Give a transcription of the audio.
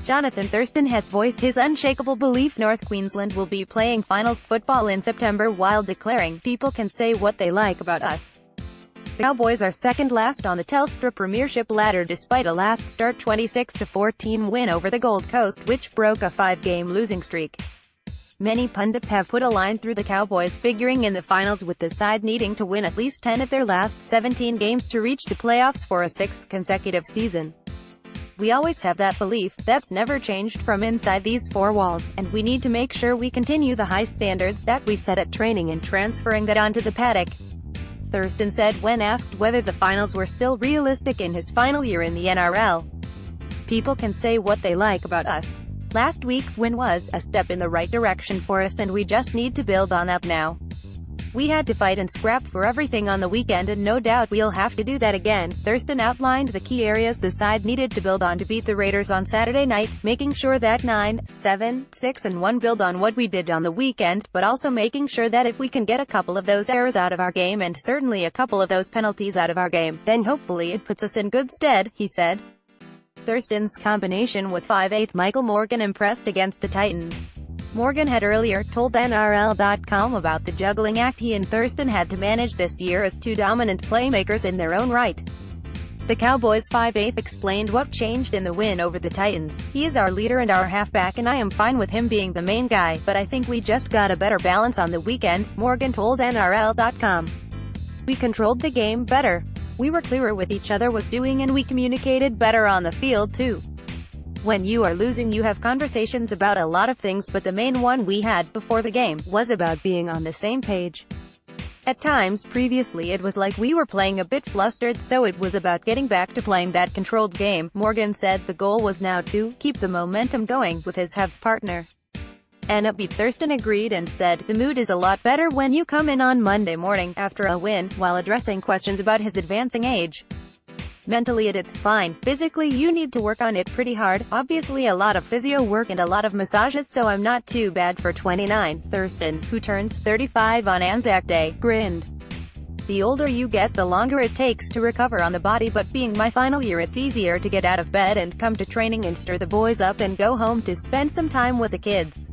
Johnathan Thurston has voiced his unshakable belief North Queensland will be playing finals football in September while declaring, "People can say what they like about us." The Cowboys are second last on the Telstra Premiership ladder despite a last start 26-14 win over the Gold Coast, which broke a 5-game losing streak. Many pundits have put a line through the Cowboys figuring in the finals, with the side needing to win at least 10 of their last 17 games to reach the playoffs for a 6th consecutive season. "We always have that belief, that's never changed from inside these four walls, and we need to make sure we continue the high standards that we set at training and transferring that onto the paddock," Thurston said when asked whether the finals were still realistic in his final year in the NRL. "People can say what they like about us. Last week's win was a step in the right direction for us and we just need to build on that now. We had to fight and scrap for everything on the weekend and no doubt we'll have to do that again." Thurston outlined the key areas the side needed to build on to beat the Raiders on Saturday night, making sure that 9-7-6-1 build on what we did on the weekend, but also making sure that if we can get a couple of those errors out of our game and certainly a couple of those penalties out of our game, then hopefully it puts us in good stead, he said. Thurston's combination with 5'8" Michael Morgan impressed against the Titans. Morgan had earlier told NRL.com about the juggling act he and Thurston had to manage this year as two dominant playmakers in their own right. The Cowboys' 5'8" explained what changed in the win over the Titans. "He is our leader and our halfback and I am fine with him being the main guy, but I think we just got a better balance on the weekend," Morgan told NRL.com. "We controlled the game better. We were clearer with each other was doing and we communicated better on the field too. When you are losing you have conversations about a lot of things, but the main one we had before the game was about being on the same page. At times previously it was like we were playing a bit flustered, so it was about getting back to playing that controlled game," Morgan said. The goal was now to keep the momentum going with his halves partner. And upbeat Thurston agreed and said, "The mood is a lot better when you come in on Monday morning after a win," while addressing questions about his advancing age. "Mentally it's fine. Physically you need to work on it pretty hard. Obviously a lot of physio work and a lot of massages, so I'm not too bad for 29, Thurston, who turns 35 on Anzac Day, grinned. "The older you get the longer it takes to recover on the body, but being my final year it's easier to get out of bed and come to training and stir the boys up and go home to spend some time with the kids."